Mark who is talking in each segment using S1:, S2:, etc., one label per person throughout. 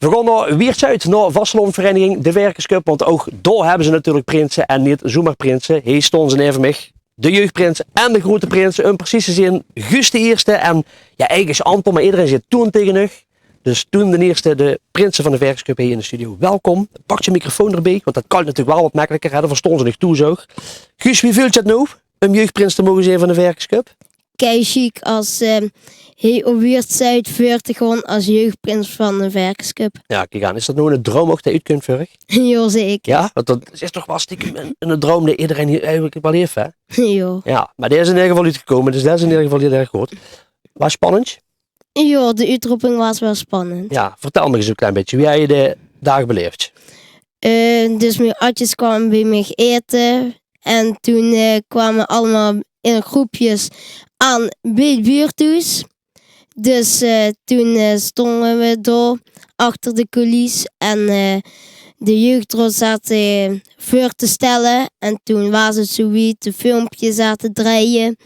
S1: We gaan naar Wiertzuid, naar Vastelandvereniging De Werkerscup. Want ook daar hebben ze natuurlijk prinsen en niet zomaar prinsen. Hier stonden ze even mij. De jeugdprinsen en de grote prinsen. Een precieze zin, Guus de eerste. En ja, eigenlijk is Anton, maar iedereen zit toen tegen nog. Dus toen de eerste, de prinsen van de Werkerscup hier in de studio. Welkom. Pak je microfoon erbij, want dat kan natuurlijk wel wat makkelijker. Hè? Dat verstonden ze nog toe zo. Guus, wie voelt je het nou? Een jeugdprins te mogen zijn van de Werkerscup?
S2: Kei chic als hij op Wiertzuid voor te gaan als jeugdprins van de Werkerscup.
S1: Ja, kijk aan. Is dat nou een droom ook dat je uit kunt vergen?
S2: Ja, zeker.
S1: Ja, want dat is toch wel stiekem een droom die iedereen hier eigenlijk wel heeft, hè?
S2: Ja.
S1: Ja, maar deze is in ieder geval uitgekomen, dus dat is in ieder geval heel erg goed. Was spannend?
S2: Ja, de uitroeping was wel spannend.
S1: Ja, vertel me eens een klein beetje. Wie heb je de dagen beleefd?
S2: Dus mijn atjes kwamen bij mij eten. En toen kwamen allemaal in groepjes aan bij het buurthuis. Dus toen stonden we daar achter de coulissen en de jeugdrood zaten voor te stellen. En toen was het zoiets, de filmpjes zaten draaien.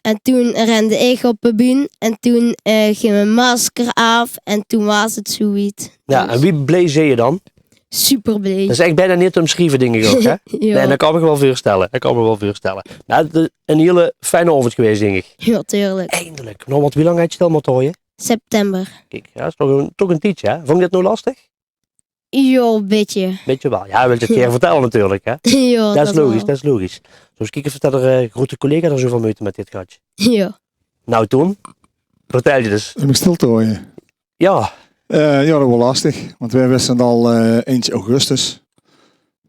S2: En toen rende ik op de bühne en toen ging mijn masker af en toen was het zoiets.
S1: Ja, en wie blij zie je dan?
S2: Super blij.
S1: Dat is echt bijna niet te omschrijven dingen ook, hè?
S2: Ja.
S1: Nee, dat kan me wel voorstellen. Nou, een hele fijne avond geweest, denk ik.
S2: Ja, tuurlijk.
S1: Eindelijk. Nou, want wie lang had je stel moeten houden?
S2: September.
S1: Kijk, ja, dat is toch een tijdje, hè? Vond je dit nou lastig?
S2: Ja, een beetje.
S1: Weet je wel. Ja, wil je het keer vertellen natuurlijk, hè?
S2: Ja,
S1: Dat is logisch,
S2: wel.
S1: dat is logisch. Dus kijk even dat er grote collega er zoveel moeite met dit gatje.
S2: Ja.
S1: Nou, toen? Vertel je dus.
S3: Om stil te houden.
S1: Ja,
S3: Ja, dat was lastig, want wij wisten het al 1 augustus.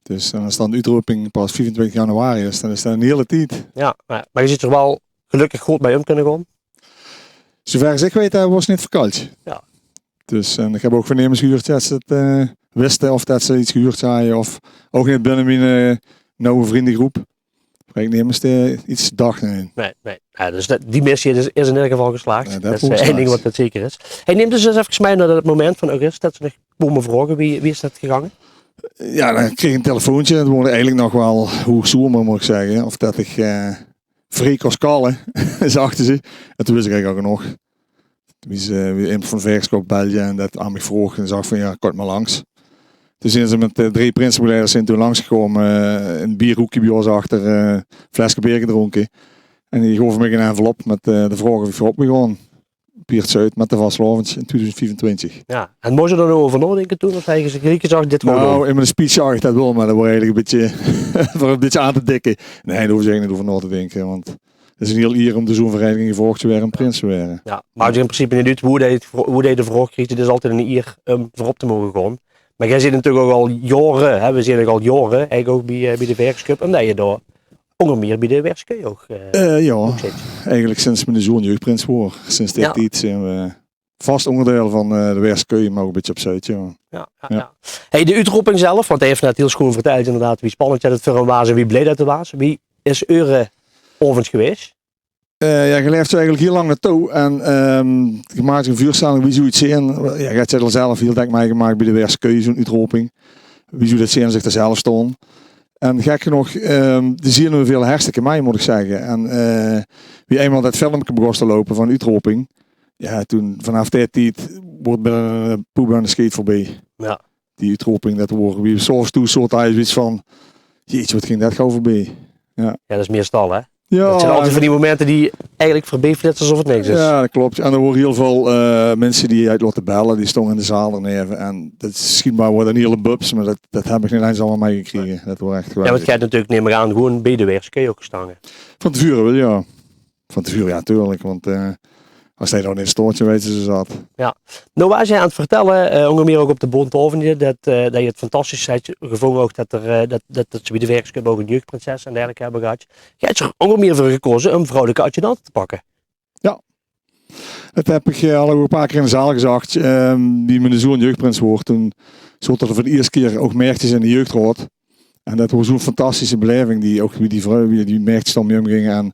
S3: Dus dan is dan de uitroeping pas 24 januari, dus dan is dat een hele tijd.
S1: ja. Maar je zit er wel gelukkig goed bij om kunnen gaan.
S3: Zover als ik weet, was het niet verkald.
S1: Ja.
S3: Dus en ik heb ook vernemens gehuurd dat ze het wisten of dat ze iets gehuurd hadden. Of ook niet binnen mijn nauwe vriendengroep. Werknemers die iets dachten.
S1: Nee. Ja, dus die missie is in ieder geval geslaagd.
S3: Ja,
S1: dat is
S3: dat
S1: één ding wat dat zeker is. Hij neemt dus even mee naar dat moment van augustus dat ze nog komen vragen. Wie is dat gegaan?
S3: Ja, dan kreeg ik een telefoontje. Het wordt eigenlijk nog wel hoe zomer moet ik zeggen. Of dat ik vrij kon callen, zachten ze. En toen wist ik eigenlijk ook nog. Wie iemand van de Werkerscup belde en dat aan mij vroeg en zag van ja, kort maar langs. Toen zijn ze met 3 prinsenbegeleiders toen langsgekomen. Een bierhoekje bij ons achter, flesje bier gedronken. En die gaven me een envelop met de vraag of ik voorop begon. Wiertzuid met de Vastelavond in 2024.
S1: Ja, en moest je er nou over nadenken toen? Of zeggen ze Grieken zag dit gewoon
S3: Nou,
S1: doen?
S3: in mijn speech zag ik dat wel, maar dat wordt eigenlijk een beetje, voor een beetje aan te dikken. Nee, daar hoef je eigenlijk niet over na te denken, want het is een heel eer om de zo'n vereniging gevolgd te werden en prins te worden.
S1: Ja, maakt je in principe niet uit hoe hij de vraag kreeg. Het is altijd een eer om voorop te mogen gaan. Maar jij zit natuurlijk ook al jaren, hè? We zijn ook al jaren, eigenlijk ook bij de Werkerscup. Omdat je daar onder meer bij de Werkerscup ook
S3: Ja,
S1: zit.
S3: eigenlijk sinds mijn zoon jeugdprins wordt. Sinds dit
S1: Ja.
S3: tijd zijn we vast onderdeel van de Werkerscup, maar ook een beetje op Zuid. Ja.
S1: Ja. Hey, de uitroeping zelf, want hij heeft net heel schoon verteld inderdaad wie spannend het voor hem was en wie blij dat het was. Wie is eure overigens geweest?
S3: Ja, je leeft zo eigenlijk heel lang naartoe en je maakt een vuurstelling, wie zou het zien? Ja, je hebt het al zelf heel denk meegemaakt bij de Werkerscup, zo'n uitroeping. Wie zou dat zien zich er zelf staan? En gek genoeg, die zien we veel hartstikke mij moet ik zeggen. En wie eenmaal dat filmpje begon te lopen van uitroeping, ja, toen vanaf die tijd wordt bij een poep aan de scheet voorbij.
S1: Ja.
S3: Die uitroeping, dat horen wie soms toe soort iets van, jeetje, wat ging dat gauw voorbij?
S1: Ja, dat is meestal hè.
S3: Ja,
S1: Dat zijn altijd van die momenten die eigenlijk voorbij flitsen alsof het niks is.
S3: ja, dat klopt. En er worden heel veel mensen die uit laten bellen, die stonden in de zaal erneven. En dat is schietbaar worden een hele bubs, maar dat heb ik niet eens allemaal meegekregen. Dat wordt echt
S1: Ja,
S3: geweldig.
S1: want jij hebt natuurlijk neem maar aan gewoon bij de Werkerscup ook gestaan.
S3: Van tevoren wel, ja. Van tevoren, ja, tuurlijk. Want als hij dan in het stoortje weet, ze zat.
S1: Nou was jij aan het vertellen, onder meer ook op de Bondhoven, dat je het fantastisch hebt gevonden ook dat ze bij de Werkerscup ook een jeugdprinses en dergelijke hebben gehad. Jij hebt er onder meer voor gekozen om vrouwelijke adjudant te pakken.
S3: Dat heb ik al een paar keer in de zaal gezegd. Die mijn zoon jeugdprins wordt. Toen zat er voor de eerste keer ook merkjes in de jeugdraad. En dat was zo'n fantastische beleving. Die ook wie die vrouw, wie die merkjes dan mee omgingen. En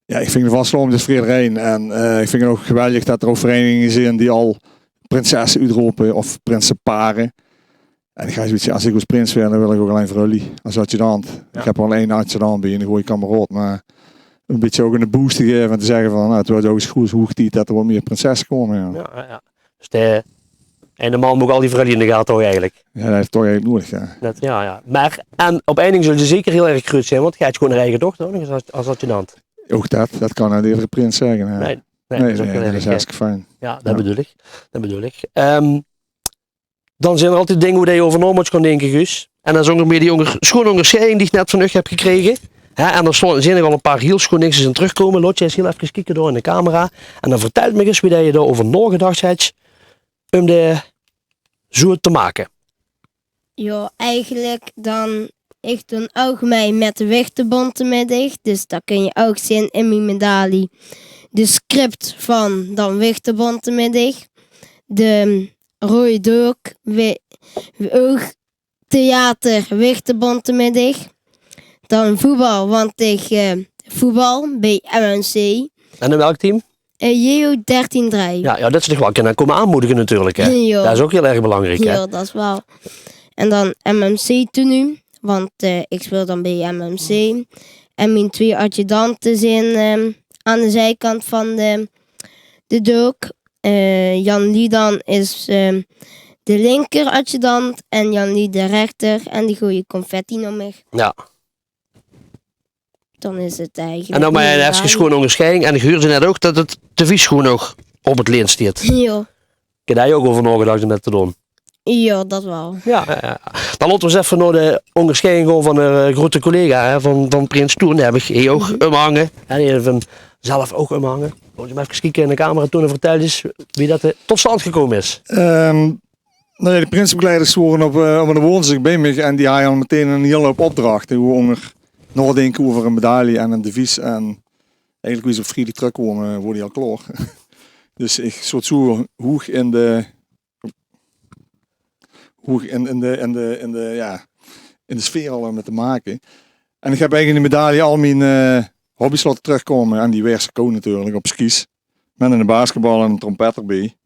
S3: ja, ik vind de Vastelavond is voor iedereen. En ik vind het ook geweldig dat er ook verenigingen zijn die al prinsessen uitroepen of prinsenparen. En ik ga zoiets, als ik als prins werd, dan wil ik ook alleen vrouwlie als adjudant.
S1: Ja.
S3: Ik heb al 1 adjudant bij en een goede kameraad. Maar een beetje ook een boost te geven en te zeggen van, nou, het wordt ook eens goed hoe tijd dat er wat meer prinsessen komen. Ja.
S1: Ja. Dus En de man moet al die vrouwen in de gaten houden eigenlijk.
S3: Ja, dat heeft toch eigenlijk nodig, ja.
S1: Ja. Maar, en op één ding zullen ze zeker heel erg groot zijn, want je hebt gewoon een eigen dochter nodig als adjudant.
S3: Ook dat kan nou de iedere prins zeggen. Ja.
S1: Nee,
S3: nee,
S1: dat is ook heel
S3: dat
S1: erg
S3: is hartstikke fijn.
S1: Ja, dat bedoel ik. Dan zijn er altijd dingen waar je over na moet gaan denken, Guus. En dan is ook nog meer die schone onderscheiding die ik net van u heb gekregen. En er zijn er al een paar heel schoon dingen in terugkomen. Laat je eens heel even kijken door in de camera. En dan vertelt me eens wie je daarover nagedacht hebt om de zo te maken.
S2: Ja, eigenlijk dan, ik doe ook mee met de wichtenbond middag. Dus dat kun je ook zien in mijn medaille. De script van dan wichtenbond middag. De rode doek, ook theater, wichtenbond middag. Dan voetbal, want ik voetbal bij MNC.
S1: En in welk team?
S2: JO 13-3.
S1: Ja, dat ze toch wel kunnen komen aanmoedigen natuurlijk. Hè?
S2: Ja.
S1: Dat is ook heel erg belangrijk. Hè?
S2: Ja, dat is wel. En dan MMC toen nu, want ik speel dan bij MMC. En mijn 2 adjudanten zijn aan de zijkant van de dook. Jan Liedan is de linker adjudant en Jan Lie de rechter. En die gooien confetti naar mij.
S1: Ja.
S2: Dan is het eigenlijk...
S1: En dan maar een ergens gewoon onderscheiding. En ik hoorde net ook dat het devies gewoon nog op het leen staat.
S2: Ja.
S1: Ik heb daar ook over nagedacht om dat te doen.
S2: Ja, dat wel.
S1: Ja. Dan laten we eens even naar de onderscheiding gaan van een grote collega hè, van Prins Toen. Daar heb ik hier ook omhangen. En die heeft hem zelf ook omhangen. Moet je hem even kijken in de camera toen en vertel eens wie dat tot stand gekomen is.
S3: Nou ja, de prinsbegeleiders waren op een woensdag bij me en die hadden meteen een hele hoop opdrachten. Hoe onder nadenken over een medaille en een devies. En eigenlijk wie ze op vrijdag terugkomen, wordt die al klaar. Dus ik soort zo hoog in de sfeer al met te maken. En ik heb eigenlijk in de medaille al mijn hobby's laten terugkomen. En die Weerse natuurlijk op skis. Met een basketbal en een trompet erbij.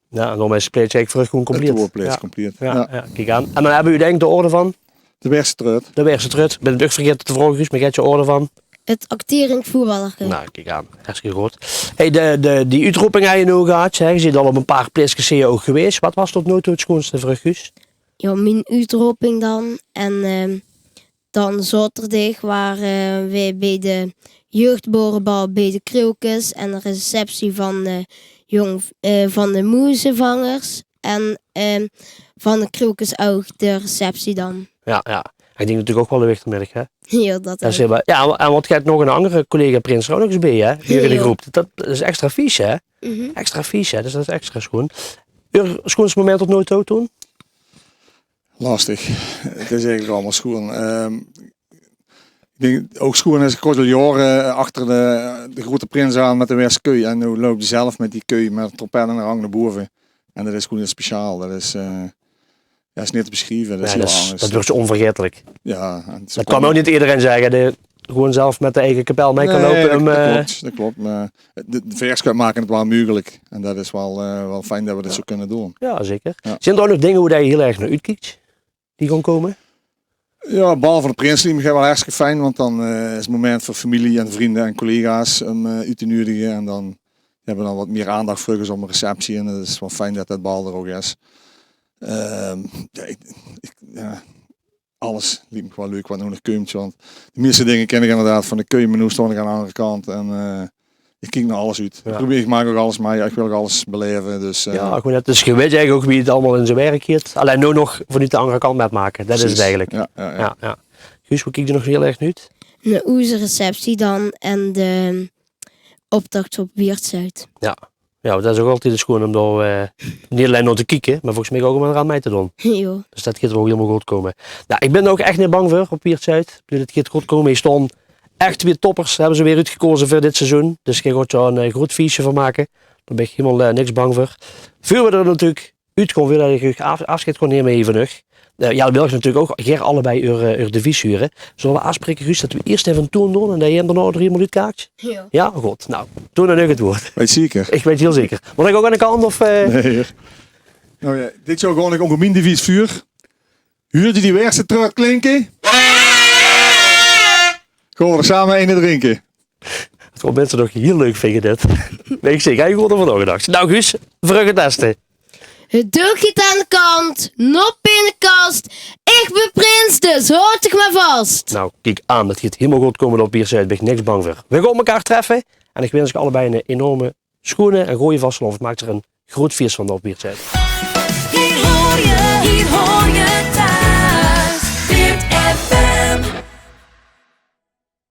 S1: Ja, en dan is het pleetje eigenlijk terug gewoon compleet.
S3: Het tourpleetje compleet.
S1: Ja, kijk aan. En dan hebben u denk ik de orde van?
S3: De Weerse trut.
S1: De Weerse trut. Ik ben het ook vergeten te vragen, Guus, maar je hebt je orde van?
S2: Het acterend voetballer.
S1: Nou, kijk aan. Hartstikke goed. Hey, die uitroeping heb je nou gehad. Je zit al op een paar plekjes ook geweest. Wat was tot nu toe het schoonste voor Guus?
S2: Ja, mijn uitroeping dan. En dan zaterdag waren we bij de jeugdborenbal bij de Krokus. En de receptie van de moezevangers. En van de Krokus ook de receptie dan.
S1: Ja. Ik denk natuurlijk ook wel de wichtermiddag, hè?
S2: Ja, dat ook.
S1: Ja, en wat gaat nog een andere collega Prins er ook nog eens bij, hè? Hier in de
S2: Ja.
S1: groep. Dat is extra vies, hè?
S2: Mhm.
S1: Extra vies, hè? Dus dat is extra schoon. Uw schoonste moment tot nooit ook toen?
S3: Lastig. Het is eigenlijk allemaal schoon. Ik denk ook schoon is kort al jaren achter de grote prins aan met de Weerse keu. En nu loopt hij zelf met die keu met de trompet en de hang naar boven. En dat is gewoon heel speciaal. Dat is niet te beschrijven. Dat is
S1: Ja,
S3: heel anders.
S1: dat wordt zo onvergetelijk.
S3: Ja,
S1: Dat kan ook niet iedereen zeggen. Gewoon zelf met de eigen kapel mee kan lopen.
S3: Dat klopt. Maar de verskap maken het wel mogelijk. En dat is wel fijn dat we dit zo kunnen doen.
S1: Ja, zeker.
S3: Ja.
S1: Zijn er ook nog dingen hoe je heel erg naar uitkijkt? Die gaan komen?
S3: Ja, bal van de prinsliem gaat wel hartstikke fijn. Want dan is het moment voor familie en vrienden en collega's om uit te nodigen. En dan hebben we dan wat meer aandacht voor om een receptie. En het is wel fijn dat dat bal er ook is. Alles liep me wel leuk wat nog komt. Want de meeste dingen ken ik inderdaad van de keuken, maar nu stond ik aan de andere kant. En ik kijk naar alles uit.
S1: Ja.
S3: Ik maak ook alles mee. Ik wil ook alles beleven. Dus,
S1: Ja, gewoon net. Dus je weet eigenlijk ook wie het allemaal in zijn werk heeft. Alleen nu nog vanuit de andere kant met maken. Dat is het eigenlijk.
S3: Ja.
S1: Guus, hoe kijk je nog heel erg naar uit?
S2: Een oezereceptie dan en de optocht op Weert-Zuid.
S1: Ja, dat is ook altijd schoon om daar niet alleen naar te kijken, maar volgens mij ook om er aan mij te doen.
S2: Ja.
S1: Dus dat gaat er ook helemaal goed komen. Nou, ik ben er ook echt niet bang voor op Weert-Zuid. Het gaat goed komen. Hier staan echt weer toppers. Hebben ze weer uitgekozen voor dit seizoen. Dus ik ga er een groot feestje van maken. Daar ben ik helemaal niks bang voor. Voor we er natuurlijk uitkomen, wil dat ik afscheid kon nemen even nog. Ja, wil ik natuurlijk ook graag allebei uw devies huren. Zullen we afspreken, Guus, dat we eerst even een toon doen en dat je hem daarna 3 minuten kaart?
S2: Ja.
S1: Ja, goed. Nou, toen en ik het woord.
S3: Weet je zeker?
S1: Ik weet het heel zeker. Moet ik ook aan de kant of...
S3: Nee. Nou ja, dit zou gewoon een ongemeen devies vuur. Huurt je die Weerse trut klinken? Gaan we er samen een drinken.
S1: Het wordt mensen nog heel leuk vinden dit. Nee, ik zeg, hij goed over nagedacht. Nou Guus, vrucht het testen.
S2: Het doekje aan de kant, nop in de kast. Ik ben prins, dus houd zich maar vast.
S1: Nou, kijk aan, dat gaat helemaal goed komen op Pier Zuid. Ben ik niks bang voor. We gaan elkaar treffen en ik wens je allebei een enorme schone en goede vastelovend. Maak er een groot feest van op Pier Zuid.
S4: Hier hoor je